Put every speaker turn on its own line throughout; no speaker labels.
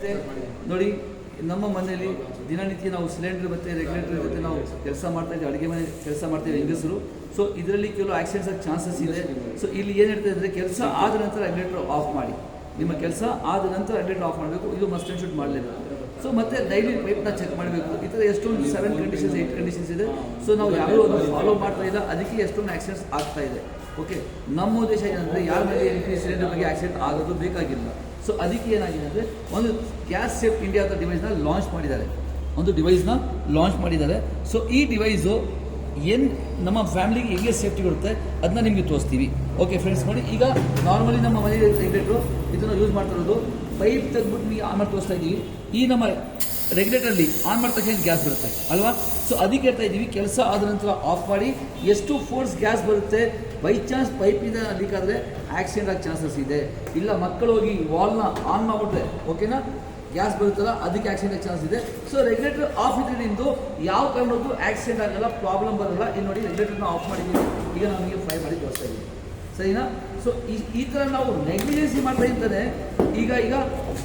ಮತ್ತೆ ನೋಡಿ ನಮ್ಮ ಮನೆಯಲ್ಲಿ ದಿನನಿತ್ಯ ನಾವು ಸಿಲಿಂಡರ್ ಮತ್ತು ರೆಗ್ಯುಲೇಟರ್ ಜೊತೆ ನಾವು ಕೆಲಸ ಮಾಡ್ತಾ ಇದ್ದೀವಿ, ಅಡುಗೆ ಮನೆ ಕೆಲಸ ಮಾಡ್ತೀವಿ ಹೆಂಗಸರು. ಸೊ ಇದರಲ್ಲಿ ಕೆಲವು ಆಕ್ಸಿಡೆಂಟ್ಸ್ ಆಗಿ ಚಾನ್ಸಸ್ ಇದೆ. ಸೊ ಇಲ್ಲಿ ಏನು ಹೇಳ್ತಾ ಇದ್ದಾರೆ, ಕೆಲಸ ಆದ ನಂತರ ರೆಗ್ಯುಲೇಟರ್ ಆಫ್ ಮಾಡಿ. ನಿಮ್ಮ ಕೆಲಸ ಆದ ನಂತರ ರೆಗ್ಯುಲೇಟರ್ ಆಫ್ ಮಾಡಬೇಕು, ಇದು ಮಸ್ಟ್ ಆ್ಯಂಡ್ ಶುಡ್ ಮಾಡಲೇಬೇಕು. ಸೊ ಮತ್ತೆ ಡೈಲಿ ಪೈಪ್ನ ಚೆಕ್ ಮಾಡಬೇಕು. ಈ ಥರ ಎಷ್ಟೊಂದು 7 ಕಂಡೀಷನ್ಸ್ 8 ಕಂಡೀಷನ್ಸ್ ಇದೆ. ಸೊ ನಾವು ಯಾರೂ ಅದನ್ನು ಫಾಲೋ ಮಾಡ್ತಾ ಇಲ್ಲ, ಅದಕ್ಕೆ ಎಷ್ಟೊಂದು ಆಕ್ಸಿಡೆಂಟ್ಸ್ ಆಗ್ತಾ ಇದೆ. ಓಕೆ, ನಮ್ಮ ಉದ್ದೇಶ ಏನಂದರೆ ಯಾರ ಮೇಲೆ LP ಸಿಲಿಂಡರ್ ಬಗ್ಗೆ ಆಕ್ಸಿಡೆಂಟ್ ಆಗೋದು ಬೇಕಾಗಿಲ್ಲ. ಸೊ ಅದಕ್ಕೆ ಏನಾಗಿದೆ ಅಂದರೆ ಒಂದು ಗ್ಯಾಸ್ ಸೇಫ್ ಇಂಡಿಯಾ ಅಂತ ಡಿವೈಸ್ನ ಲಾಂಚ್ ಮಾಡಿದ್ದಾರೆ. ಸೊ ಈ ಡಿವೈಸು ಏನು ನಮ್ಮ ಫ್ಯಾಮಿಲಿಗೆ ಹೇಗೆ ಸೇಫ್ಟಿ ಕೊಡುತ್ತೆ ಅದನ್ನ ನಿಮಗೆ ತೋರಿಸ್ತೀವಿ. ಓಕೆ ಫ್ರೆಂಡ್ಸ್, ನೋಡಿ ಈಗ ನಾರ್ಮಲಿ ನಮ್ಮ ಮನೆಯಲ್ಲಿ ರೆಗ್ಯುಲೇಟ್ರು ಇದನ್ನು ಯೂಸ್ ಮಾಡ್ತಿರೋದು ಪೈಪ್ ತೆಗೆದ್ಬಿಟ್ಟು ನೀವು ಆನ್ ಮಾಡಿ ತೋರಿಸ್ತಾ ಇದ್ದೀವಿ. ಈ ನಮ್ಮ ರೆಗ್ಯುಲೇಟರ್ಲಿ ಆನ್ ಮಾಡಿದ ತಕ್ಷಣ ಗ್ಯಾಸ್ ಬರುತ್ತೆ ಅಲ್ವಾ. ಸೊ ಅದಕ್ಕೆ ಹೇಳ್ತಾ ಇದ್ದೀವಿ, ಕೆಲಸ ಆದ ನಂತರ ಆಫ್ ಮಾಡಿ. ಎಷ್ಟು ಫೋರ್ಸ್ ಗ್ಯಾಸ್ ಬರುತ್ತೆ, ಬೈ ಚಾನ್ಸ್ ಪೈಪಿಂದ ಲೀಕ್ ಆದರೆ ಆಕ್ಸಿಡೆಂಟ್ ಆಗಿ ಚಾನ್ಸಸ್ ಇದೆ. ಇಲ್ಲ ಮಕ್ಕಳು ಹೋಗಿ ವಾಲ್ನ ಆನ್ ಮಾಡಿಬಿಟ್ರೆ ಓಕೆನಾ, ಗ್ಯಾಸ್ ಬರುತ್ತಲ್ಲ, ಅದಕ್ಕೆ ಆಕ್ಸಿಡೆಂಟ್ ಆಗಿ ಚಾನ್ಸ್ ಇದೆ. ಸೊ ರೆಗ್ಯುಲೇಟರ್ ಆಫ್ ಇದ್ರಿಂದ ಯಾವ ಕಾರಣಕ್ಕೂ ಆಕ್ಸಿಡೆಂಟ್ ಆಗಲ್ಲ, ಪ್ರಾಬ್ಲಮ್ ಬರಲ್ಲ. ಇಲ್ಲಿ ನೋಡಿ ರೆಗ್ಯುಲೇಟರ್ನ ಆಫ್ ಮಾಡಿದ್ದೀವಿ, ಈಗ ನಾವು ನಿಮಗೆ ಫ್ರೈ ಮಾಡಿ ತೋರಿಸ್ತಾ ಇದ್ದೀವಿ, ಸರಿನಾ. ಸೊ ಈ ಥರ ನಾವು ನೆಗ್ಲಿಜೆನ್ಸಿ ಮಾಡ್ತಾ ಇದ್ದಾರೆ. ಈಗ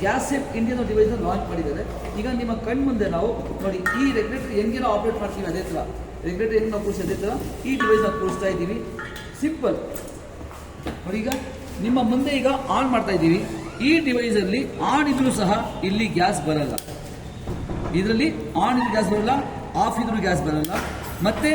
ಗ್ಯಾಸ್ ಸೇಫ್ ಇಂಡಿಯನ್ ಡಿವೈಸ್ನ ಲಾಂಚ್ ಮಾಡಿದ್ದಾರೆ. ಈಗ ನಿಮ್ಮ ಕಣ್ಣು ಮುಂದೆ ನಾವು ನೋಡಿ ಈ ರೆಗ್ಯುಲೇಟರ್ ಹೆಂಗೆ ನಾವು ಆಪ್ರೇಟ್ ಮಾಡ್ತೀವಿ ಅದೇ ಥರ, ರೆಗ್ಯುಲೇಟರ್ ಹೆಂಗೆ ನಾವು ಕೂರಿಸಿ ಅದೇ ಥರ ಈ ಡಿವೈಸ್ನ ಕೂರಿಸ್ತಾ ಇದ್ದೀವಿ. ಸಿಂಪಲ್ ನೋಡಿ, ಈಗ ನಿಮ್ಮ ಮುಂದೆ ಈಗ ಆನ್ ಮಾಡ್ತಾ ಇದ್ದೀವಿ. ಈ ಡಿವೈಸಲ್ಲಿ ಆನ್ ಇದ್ರೂ ಸಹ ಇಲ್ಲಿ ಗ್ಯಾಸ್ ಬರಲ್ಲ, ಇದರಲ್ಲಿ ಆನ್ ಇದ್ರೂ ಗ್ಯಾಸ್ ಬರಲ್ಲ, ಆಫ್ ಇದ್ರೂ ಗ್ಯಾಸ್ ಬರಲ್ಲ. ಮತ್ತೆ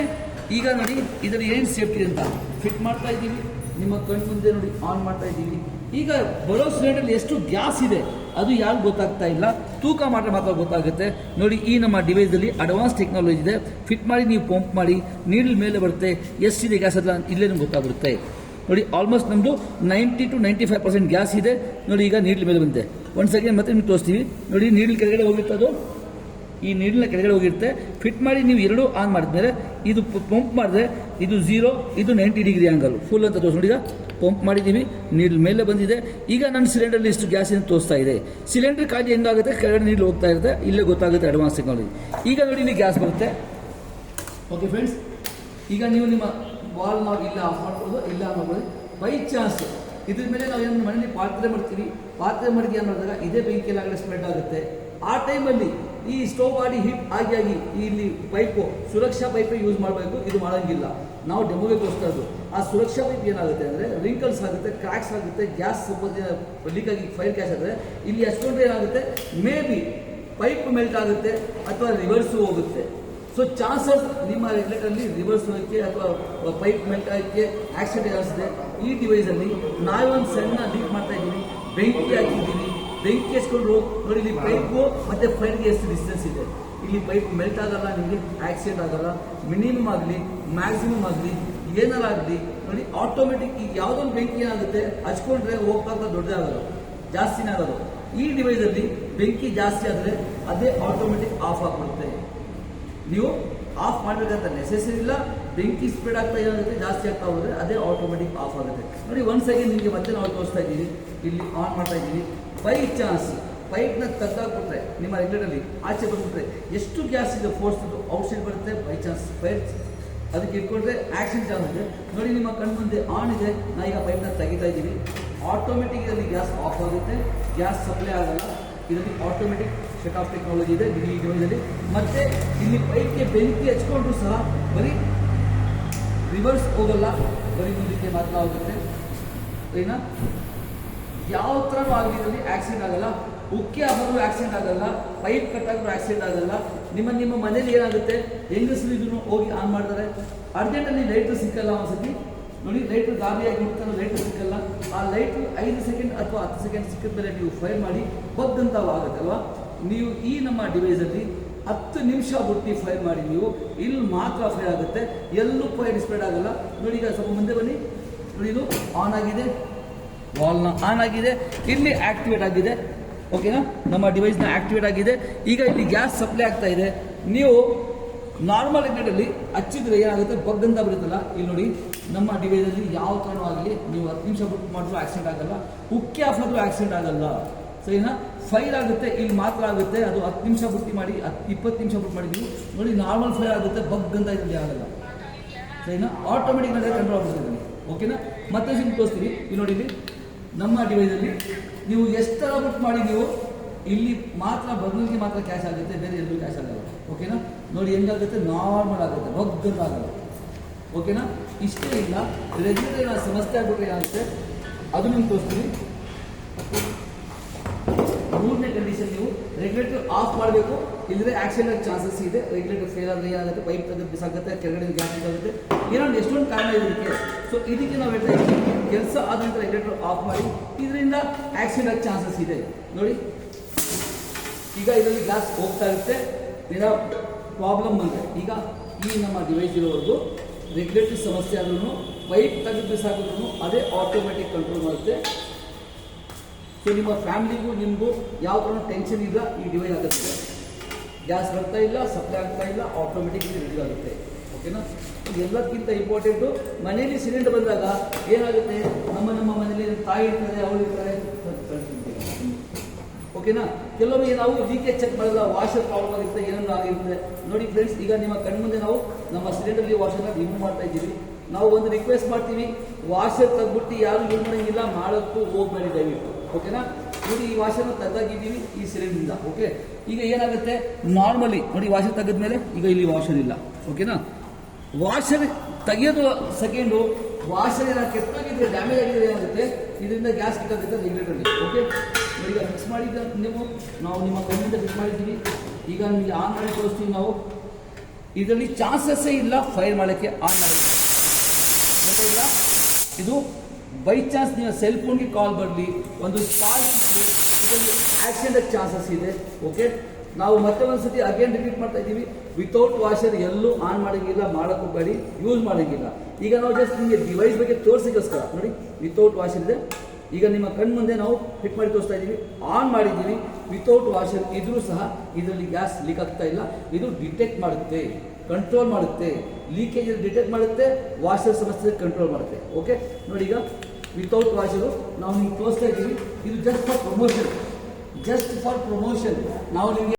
ಈಗ ನೋಡಿ ಇದರಲ್ಲಿ ಏನು ಸೇಫ್ಟಿ ಅಂತ ಫಿಟ್ ಮಾಡ್ತಾ ಇದ್ದೀವಿ. ನಿಮ್ಮ ಕಣ್ಣು ಮುಂದೆ ನೋಡಿ ಆನ್ ಮಾಡ್ತಾ ಇದ್ದೀವಿ. ಈಗ ಬರೋ ಸಿಲಿಂಡರ್ಲಿ ಎಷ್ಟು ಗ್ಯಾಸ್ ಇದೆ ಅದು ಯಾರು ಗೊತ್ತಾಗ್ತಾ ಇಲ್ಲ, ತೂಕ ಮಾತ್ರ ಗೊತ್ತಾಗುತ್ತೆ. ನೋಡಿ ಈ ನಮ್ಮ ಡಿವೈಸಲ್ಲಿ ಅಡ್ವಾನ್ಸ್ ಟೆಕ್ನಾಲಜಿ ಇದೆ. ಫಿಟ್ ಮಾಡಿ ನೀವು ಪಂಪ್ ಮಾಡಿ ನೀರಿನ ಮೇಲೆ ಬರುತ್ತೆ, ಎಷ್ಟಿದೆ ಗ್ಯಾಸ್ ಅಲ್ಲ ಇಲ್ಲೇ ನಿಮ್ಗೆ ಗೊತ್ತಾಗ್ಬಿಡುತ್ತೆ. ನೋಡಿ ಆಲ್ಮೋಸ್ಟ್ ನಮ್ಮದು 90 to 95% ಗ್ಯಾಸ್ ಇದೆ. ನೋಡಿ ಈಗ ನೀಡ್ಲ ಮೇಲೆ ಬಂದಿದೆ. ಒಂದು ಸೆಕೆಂಡ್ ಮತ್ತೆ ನಿಮ್ಗೆ ತೋರಿಸ್ತೀವಿ. ನೋಡಿ ನೀಡ್ಲ ಕೆಳಗಡೆ ಹೋಗಿರುತ್ತೆ, ಅದು ಈ ನೀಡ್ಲ ಕೆಳಗಡೆ ಹೋಗಿರುತ್ತೆ. ಫಿಟ್ ಮಾಡಿ ನೀವು ಎರಡೂ ಆನ್ ಮಾಡಿದ್ಮೇಲೆ ಇದು ಪಂಪ್ ಮಾಡಿದ್ರೆ ಇದು 0, ಇದು 90 ಡಿಗ್ರಿ ಆ್ಯಂಗಲ್ ಫುಲ್ ಅಂತ ತೋರಿಸಿ. ನೋಡಿ ಈಗ ಪಂಪ್ ಮಾಡಿದ್ದೀವಿ, ನೀಡ್ಲ ಮೇಲೆ ಬಂದಿದೆ. ಈಗ ನನ್ನ ಸಿಲಿಂಡರ್ಲಿ ಇಷ್ಟು ಗ್ಯಾಸ್ ಏನು ತೋರಿಸ್ತಾ ಇದೆ. ಸಿಲಿಂಡರ್ ಕಾಜಿ ಹೆಂಗಾಗುತ್ತೆ, ಕೆಳಗಡೆ ನೀಡ್ಲು ಹೋಗ್ತಾ ಇರುತ್ತೆ, ಇಲ್ಲೇ ಗೊತ್ತಾಗುತ್ತೆ ಅಡ್ವಾನ್ಸ್ ಟೆಕ್ನಾಲಜಿ. ಈಗ ನೋಡಿ ಇಲ್ಲಿ ಗ್ಯಾಸ್ ಬರುತ್ತೆ. ಓಕೆ ಫ್ರೆಂಡ್ಸ್, ಈಗ ನೀವು ನಿಮ್ಮ ವಾಲ್ ನಾವು ಇಲ್ಲ ಆಫ್ ಮಾಡ್ಬೋದು, ಇಲ್ಲ ಆನ್ ಮಾಡ್ಬೋದು. ಬೈ ಚಾನ್ಸ್ ಇದ್ರ ಮೇಲೆ ನಾವು ಏನು ಮನೇಲಿ ಪಾತ್ರೆ ಮಾಡಿದ್ವಿ ಏನು ಮಾಡಿದಾಗ ಇದೇ ಬೆಂಕಿಯಲ್ಲಿ ಆಗಲೇ ಸ್ಪ್ರೆಡ್ ಆಗುತ್ತೆ. ಆ ಟೈಮಲ್ಲಿ ಈ ಸ್ಟೋವ್ ಬಾಡಿ ಹೀಟ್ ಆಗಿ ಇಲ್ಲಿ ಪೈಪು ಸುರಕ್ಷಾ ಪೈಪೇ ಯೂಸ್ ಮಾಡಬೇಕು, ಇದು ಮಾಡೋಂಗಿಲ್ಲ. ನಾವು ಡೆಮೋಗೆ ತೋರಿಸ್ತಾ ಇದ್ದು ಆ ಸುರಕ್ಷಾ ಪೈಪ್ ಏನಾಗುತ್ತೆ ಅಂದರೆ ರಿಂಕಲ್ಸ್ ಆಗುತ್ತೆ, ಕ್ರ್ಯಾಕ್ಸ್ ಆಗುತ್ತೆ, ಗ್ಯಾಸ್ ಸ್ವಲ್ಪ ಲೀಕ್ ಆಗಿ ಫೈರ್ ಕ್ಯಾಶ್ ಆದರೆ ಇಲ್ಲಿ ಹಚ್ಕೊಂಡ್ರೆ ಏನಾಗುತ್ತೆ, ಮೇ ಬಿ ಪೈಪ್ ಮೆಲ್ಟ್ ಆಗುತ್ತೆ ಅಥವಾ ರಿವರ್ಸು ಹೋಗುತ್ತೆ. ಸೊ ಚಾನ್ಸಸ್ ನಿಮ್ಮ ರೆಗ್ಯುಲೇಟರ್ಲಿ ರಿವರ್ಸ್ ಹೋಗೋಕ್ಕೆ ಅಥವಾ ಪೈಪ್ ಮೆಲ್ಟ್ ಆಗೋಕ್ಕೆ ಆಕ್ಸಿಡೆಂಟ್ ಆಗಿಸಿದೆ. ಈ ಡಿವೈಸಲ್ಲಿ ನಾವೊಂದು ಸಣ್ಣ ಲೀಕ್ ಮಾಡ್ತಾ ಇದ್ದೀವಿ, ಬೆಂಕಿ ಹಾಕಿದ್ದೀವಿ. ಬೆಂಕಿ ಹಚ್ಕೊಂಡು ನೋಡಿ ಇಲ್ಲಿ ಪೈಪು ಮತ್ತು ಫೈರ್ಗೆ ಎಷ್ಟು ಡಿಸ್ಟೆನ್ಸ್ ಇದೆ. ಇಲ್ಲಿ ಪೈಪ್ ಮೆಲ್ಟ್ ಆಗಲ್ಲ, ನಿಮಗೆ ಆಕ್ಸಿಡೆಂಟ್ ಆಗಲ್ಲ. ಮಿನಿಮಮ್ ಆಗಲಿ ಮ್ಯಾಕ್ಸಿಮಮ್ ಆಗಲಿ ಏನಾರಾಗಲಿ ನೋಡಿ ಆಟೋಮೆಟಿಕ್ ಈಗ ಯಾವುದೊಂದು ಬೆಂಕಿ ಏನಾಗುತ್ತೆ ಹಚ್ಕೊಂಡ್ರೆ ಹೋಗ್ತಾ ದೊಡ್ಡದೇ ಆಗೋದು, ಜಾಸ್ತಿನೇ ಆಗೋದು. ಈ ಡಿವೈಸಲ್ಲಿ ಬೆಂಕಿ ಜಾಸ್ತಿ ಆದರೆ ಅದೇ ಆಟೋಮೆಟಿಕ್ ಆಫ್ ಆಗಿಬಿಡುತ್ತೆ. ನೀವು ಆಫ್ ಮಾಡಬೇಕಂತ ನೆಸೆಸರಿ ಇಲ್ಲ. ಬೆಂಕಿ ಸ್ಪ್ರೆಡ್ ಆಗ್ತಾ ಏನಾಗುತ್ತೆ, ಜಾಸ್ತಿ ಆಗ್ತಾ ಹೋದರೆ ಅದೇ ಆಟೋಮೆಟಿಕ್ ಆಫ್ ಆಗುತ್ತೆ. ನೋಡಿ ಒಂದು ಸೆಕೆಂಡ್ ನಿಮಗೆ ಮತ್ತೆ ನಾವು ತೋರಿಸ್ತಾ ಇದ್ದೀವಿ, ಇಲ್ಲಿ ಆನ್ ಮಾಡ್ತಾ ಇದ್ದೀವಿ. ಬೈ ಚಾನ್ಸ್ ಪೈಪ್ನ ತೆಗ್ದಾಕ್ಬಿಟ್ರೆ ನಿಮ್ಮ ರೆಗ್ಯುಲೇಟರ್ಲಿ ಆಚೆ ಬಂದ್ಬಿಟ್ರೆ ಎಷ್ಟು ಗ್ಯಾಸ್ ಇದೆ ಫೋರ್ಸ್ ಔಟ್ಸೈಡ್ ಬರುತ್ತೆ. ಬೈ ಚಾನ್ಸ್ ಫೈರ್ ಅದಕ್ಕೆ ಇಟ್ಕೊಂಡ್ರೆ ಆಕ್ಸಿಡೆಂಟ್ ಚಾನ್ಸ್ ಇದೆ. ನೋಡಿ ನಿಮ್ಮ ಕಣ್ಣು ಮುಂದೆ ಆನ್ ಇದೆ, ನಾವು ಈಗ ಪೈಪ್ನ ತೆಗಿತಾ ಇದ್ದೀವಿ. ಆಟೋಮೆಟಿಕ್ ಇದರಲ್ಲಿ ಗ್ಯಾಸ್ ಆಫ್ ಆಗುತ್ತೆ, ಗ್ಯಾಸ್ ಸಪ್ಲೈ ಆಗಲ್ಲ. ಇದರಲ್ಲಿ ಆಟೋಮೆಟಿಕ್ ಶಟ್ ಆಫ್ ಟೆಕ್ನಾಲಜಿ ಇದೆ ಈ ಡಿವೈಸಲ್ಲಿ. ಮತ್ತೆ ಇಲ್ಲಿ ಪೈಪ್ಗೆ ಬೆಂಕಿ ಹಚ್ಕೊಂಡ್ರು ಸಹ ಬರೀ ರಿವರ್ಸ್ ಹೋಗಲ್ಲ, ಬರೀ ಮುಂದಕ್ಕೆ ಮಾತ್ರ ಹೋಗುತ್ತೆ. ಏನ ಯಾವ ಥರನೂ ಆಗಲಿ ಇದರಲ್ಲಿ ಆಕ್ಸಿಡೆಂಟ್ ಆಗಲ್ಲ. ಉಕ್ಕಿ ಆಗೋದು ಆಕ್ಸಿಡೆಂಟ್ ಆಗಲ್ಲ, ಪೈಪ್ ಕಟ್ಟಾದ್ರೂ ಆಕ್ಸಿಡೆಂಟ್ ಆಗಲ್ಲ. ನಿಮ್ಮ ಮನೇಲಿ ಏನಾಗುತ್ತೆ, ಹೆಂಗಸರು ಇದನ್ನು ಹೋಗಿ ಆನ್ ಮಾಡ್ತಾರೆ, ಅರ್ಜೆಂಟಲ್ಲಿ ಲೈಟ್ರು ಸಿಕ್ಕಲ್ಲ. ಒಂದ್ಸತಿ ನೋಡಿ ಲೈಟ್ರು ಗಾಬರಿಯಾಗಿ ಇರ್ತಾನೆ, ಲೈಟ್ರು ಸಿಕ್ಕಲ್ಲ. ಆ ಲೈಟ್ರು 5 ಸೆಕೆಂಡ್ ಅಥವಾ 10 ಸೆಕೆಂಡ್ ಸಿಕ್ಕಿದ ಮೇಲೆ ನೀವು ಫೈರ್ ಮಾಡಿ ಬಗ್ಗಂತವ ಆಗುತ್ತಲ್ವಾ. ನೀವು ಈ ನಮ್ಮ ಡಿವೈಸಲ್ಲಿ 10 ನಿಮಿಷ ಬಿಟ್ಟು ಫೈರ್ ಮಾಡಿ, ನೀವು ಇಲ್ಲಿ ಮಾತ್ರ ಫೈರ್ ಆಗುತ್ತೆ, ಎಲ್ಲೂ ಫೈರ್ ಸ್ಪ್ರೆಡ್ ಆಗಲ್ಲ. ನೋಡಿ ಈಗ ಸ್ವಲ್ಪ ಮುಂದೆ ಬನ್ನಿ. ನೋಡಿ ಇದು ಆನ್ ಆಗಿದೆ, ವಾಲ್ನ ಆನ್ ಆಗಿದೆ, ಇಲ್ಲಿ ಆಕ್ಟಿವೇಟ್ ಆಗಿದೆ. ಓಕೆನಾ, ನಮ್ಮ ಡಿವೈಸ್ನ ಆಕ್ಟಿವೇಟ್ ಆಗಿದೆ. ಈಗ ಇಲ್ಲಿ ಗ್ಯಾಸ್ ಸಪ್ಲೈ ಆಗ್ತಾ ಇದೆ. ನೀವು ನಾರ್ಮಲ್ ರೆಗ್ಯುಲೇಟರ್ಲಿ ಹಚ್ಚಿದ್ರೆ ಏನಾಗುತ್ತೆ, ಬಗ್ಗಂತ ಬರುತ್ತಲ್ಲ. ಇಲ್ಲಿ ನೋಡಿ ನಮ್ಮ ಡಿವೈಸಲ್ಲಿ ಯಾವ ಥರ ಆಗಲಿ ನೀವು 10 ನಿಮಿಷ ಬಿಟ್ಟು ಮಾಡಿದ್ರು ಆಕ್ಸಿಡೆಂಟ್ ಆಗಲ್ಲ, ಉಕ್ಕಿ ಆಫ್ ಆದರೂ ಆಕ್ಸಿಡೆಂಟ್ ಆಗಲ್ಲ. ಸರಿನಾ, ಫೈರ್ ಆಗುತ್ತೆ ಇಲ್ಲಿ ಮಾತ್ರ ಆಗುತ್ತೆ. ಅದು 10 ನಿಮಿಷ ಬಿಟ್ಟು ಮಾಡಿ, 20 ನಿಮಿಷ ಬಿಟ್ಟು ಮಾಡಿ ನೀವು ನೋಡಿ ನಾರ್ಮಲ್ ಫೈರ್ ಆಗುತ್ತೆ, ಬಗ್ಗಂತ ಇದರಲ್ಲಿ ಆಗಲ್ಲ. ಸರಿನಾ, ಆಟೋಮೆಟಿಕ್ ಅಂದರೆ ಕಂಟ್ರೋಲ್ ಆಗ್ಬಿಡ್ತದೆ. ಓಕೆನಾ, ಮತ್ತೆ ನಿಮ್ಗೆ ತೋರಿಸ್ತೀವಿ. ಇಲ್ಲಿ ನೋಡಿ, ಇಲ್ಲಿ ನಮ್ಮ ಡಿವೈಸಲ್ಲಿ ನೀವು ಎಷ್ಟು ಥರ ಬಿಟ್ಟು ಮಾಡಿ ನೀವು ಇಲ್ಲಿ ಮಾತ್ರ ಬದಲಿಗೆ ಮಾತ್ರ ಕ್ಯಾಶ್ ಆಗುತ್ತೆ, ಬೇರೆ ಎಲ್ಲೂ ಕ್ಯಾಶ್ ಆಗಲ್ಲ. ಓಕೆನಾ? ನೋಡಿ ಹೆಂಗಾಗುತ್ತೆ, ನಾರ್ಮಲ್ ಆಗುತ್ತೆ, ಬಗ್ಗಂತಾಗಲ್ಲ. ಓಕೆನಾ? ಇಷ್ಟೇ ಇಲ್ಲ, ರೆಗ್ಯುಲೇಟರ್ ಏನಾದ್ರು ಸಮಸ್ಯೆ ಆಗ್ಬಿಟ್ರೆ ಏನಾಗುತ್ತೆ ಅದು ನಿಮ್ಗೆ ತೋರಿಸ್ತೀವಿ. ಮೂರನೇ ಕಂಡೀಷನ್, ನೀವು ರೆಗ್ಯುಲೇಟರ್ ಆಫ್ ಮಾಡಬೇಕು, ಇಲ್ಲದ್ರೆ ಆಕ್ಸಿಡೆಂಟ್ ಚಾನ್ಸಸ್ ಇದೆ. ರೆಗ್ಯುಲೇಟರ್ ಫೇಲ್ ಆದರೆ ಏನಾಗುತ್ತೆ, ಪೈಪ್ ತೆಗೆದು ಬಿಸಾಗುತ್ತೆ, ಕೆಳಗಡೆ ಗ್ಯಾಸ್ ಆಗುತ್ತೆ, ಏನೋ ಎಷ್ಟೊಂದು ಕಾರಣ ಇದೆ ಇದಕ್ಕೆ. ಸೊ ಇದಕ್ಕೆ ನಾವು ಹೇಳ್ತಾ ಇದ್ದೀವಿ, ಕೆಲಸ ಆದ ನಂತರ ರೆಗ್ಯುಲೇಟರ್ ಆಫ್ ಮಾಡಿ, ಇದರಿಂದ ಆಕ್ಸಿಡೆಂಟ್ ಚಾನ್ಸಸ್ ಇದೆ. ನೋಡಿ ಈಗ ಇದರಲ್ಲಿ ಗ್ಯಾಸ್ ಹೋಗ್ತಾ ಇರುತ್ತೆ, ಏನೋ ಪ್ರಾಬ್ಲಮ್ ಬಂದರೆ ಈಗ ಈ ನಮ್ಮ ಡಿವೈಸ್ ಇರೋವರೆಗೂ ರೆಗ್ಯುಲೇಟರ್ ಸಮಸ್ಯೆ ಆದ್ರೂ ಪೈಪ್ ತೆಗೆದು ಬಿಸಾಕಿದ್ರು ಅದೇ ಆಟೋಮೆಟಿಕ್ ಕಂಟ್ರೋಲ್ ಮಾಡುತ್ತೆ. ಸೊ ನಿಮ್ಮ ಫ್ಯಾಮಿಲಿಗೂ ನಿಮಗೂ ಯಾವ ಥರ ಟೆನ್ಷನ್ ಇಲ್ಲ, ಈ ಡಿವೈಸ್ ಆಗುತ್ತೆ. ಗ್ಯಾಸ್ ಬರ್ತಾ ಇಲ್ಲ, ಸಪ್ಲೈ ಆಗ್ತಾ ಇಲ್ಲ, ಆಟೋಮೆಟಿಕ್ ರೆಡಿ ಆಗುತ್ತೆ. ಓಕೆನಾ? ಎಲ್ಲದಕ್ಕಿಂತ ಇಂಪಾರ್ಟೆಂಟು, ಮನೆಯಲ್ಲಿ ಸಿಲಿಂಡರ್ ಬಂದಾಗ ಏನಾಗುತ್ತೆ, ನಮ್ಮ ಮನೇಲಿ ತಾಯಿ ಇರ್ತಾರೆ, ಅವಳು ಇರ್ತಾರೆ, ಓಕೆನಾ? ಕೆಲವೊಮ್ಮೆ ನಾವು ಲೀಕೇಜ್ ಚೆಕ್ ಮಾಡಲ್ಲ, ವಾಷರ್ ಪ್ರಾಬ್ಲಮ್ ಆಗಿರುತ್ತೆ, ಏನೋ ಆಗಿರುತ್ತೆ. ನೋಡಿ ಫ್ರೆಂಡ್ಸ್, ಈಗ ನಿಮ್ಮ ಕಣ್ಮುಂದೆ ನಾವು ನಮ್ಮ ಸಿಲಿಂಡರ್ಲಿ ವಾಷರ್ನ ರಿಮೂವ್ ಮಾಡ್ತಾ ಇದ್ದೀವಿ. ನಾವು ಒಂದು ರಿಕ್ವೆಸ್ಟ್ ಮಾಡ್ತೀವಿ, ವಾಷರ್ ತೆಗ್ಬಿಟ್ಟು ಯಾರು ಯೂಸ್ ಮಾಡೋಂಗಿಲ್ಲ, ಮಾಡೋಕ್ಕೂ ಹೋಗ್ಬೇಡಿ ದಯವಿಟ್ಟು. ಓಕೆನಾ? ನೋಡಿ ಈ ವಾಷರ್ನ ತೆಗ್ದಾಕಿದ್ದೀವಿ ಈ ಸಿಲಿಂಡರಿಂದ. ಓಕೆ, ಈಗ ಏನಾಗುತ್ತೆ, ನಾರ್ಮಲಿ ನೋಡಿ ವಾಷರ್ ತೆಗೆದ್ಮೇಲೆ ಈಗ ಇಲ್ಲಿ ವಾಷರ್ ಇಲ್ಲ. ಓಕೆನಾ? ವಾಷರ್ ತೆಗೆಯೋದು ಸೆಕೆಂಡು, ವಾಷರ್ ಏನಾದ್ರು ಕೆಟ್ಟೋಗಿದ್ರೆ, ಡ್ಯಾಮೇಜ್ ಆಗಿದ್ರೆ ಏನಾಗುತ್ತೆ, ಇದರಿಂದ ಗ್ಯಾಸ್ ಕಿಟ್ಟಾಗುತ್ತೆ ರೆಗ್ಯುಲೇಟರ್ಲಿ. ಓಕೆ, ಈಗ ಫಿಕ್ಸ್ ಮಾಡಿದ್ದ ನಾವು ನಿಮ್ಮ ಕಣ್ಣಿಂದ ಫಿಕ್ಸ್ ಮಾಡಿದ್ದೀವಿ. ಈಗ ನಿಮಗೆ ಆನ್ ಮಾಡಿ ತೋರಿಸ್ತೀವಿ ನಾವು. ಇದರಲ್ಲಿ ಚಾನ್ಸಸ್ಸೇ ಇಲ್ಲ ಫೈರ್ ಮಾಡೋಕ್ಕೆ, ಆನ್ ಮಾಡೋಕ್ಕೆ. ಗೊತ್ತಾಯಿಲ್ಲ? ಇದು ಬೈ ಚಾನ್ಸ್ ನೀವು ಸೆಲ್ ಫೋನ್ಗೆ ಕಾಲ್ ಬರಲಿ, ಒಂದು ಸ್ಪಾರ್ಕ್ ಇದರಲ್ಲಿ ಆಕ್ಸಿಡೆಂಟ್ ಚಾನ್ಸಸ್ ಇದೆ. ಓಕೆ, ನಾವು ಮತ್ತೆ ಒಂದ್ಸತಿ ಅಗೇನ್ ರಿಪೀಟ್ ಮಾಡ್ತಾ ಇದ್ದೀವಿ, ವಿತೌಟ್ ವಾಷರ್ ಎಲ್ಲೂ ಆನ್ ಮಾಡೋಂಗಿಲ್ಲ, ಮಾಡೋಕ್ಕೆ ಹೋಗಬೇಡಿ, ಯೂಸ್ ಮಾಡೋಂಗಿಲ್ಲ. ಈಗ ನಾವು ಜಸ್ಟ್ ನಿಮಗೆ ಡಿವೈಸ್ ಬಗ್ಗೆ ತೋರಿಸಿಗೋಸ್ಕರ ನೋಡಿ, ವಿತೌಟ್ ವಾಷರ್ ಇದೆ. ಈಗ ನಿಮ್ಮ ಕಣ್ಣು ಮುಂದೆ ನಾವು ಫಿಟ್ ಮಾಡಿ ತೋರಿಸ್ತಾ ಇದ್ದೀವಿ, ಆನ್ ಮಾಡಿದ್ದೀವಿ, ವಿತೌಟ್ ವಾಷರ್ ಇದ್ರೂ ಸಹ ಇದರಲ್ಲಿ ಗ್ಯಾಸ್ ಲೀಕ್ ಆಗ್ತಾ ಇಲ್ಲ. ಇದು ಡಿಟೆಕ್ಟ್ ಮಾಡುತ್ತೆ, ಕಂಟ್ರೋಲ್ ಮಾಡುತ್ತೆ, ಲೀಕೇಜ್ ಡಿಟೆಕ್ಟ್ ಮಾಡುತ್ತೆ, ವಾಷರ್ ಸಮಸ್ಯೆ ಕಂಟ್ರೋಲ್ ಮಾಡುತ್ತೆ. ಓಕೆ, ನೋಡಿ ಈಗ ವಿತೌಟ್ ವಾಷರು ನಾವು ನಿಮ್ಗೆ ತೋರಿಸ್ತಾ ಇದ್ದೀವಿ. ಇದು ಜಸ್ಟ್ ಫಾರ್ ಪ್ರಮೋಷನ್ ನಾವು ನಿಮಗೆ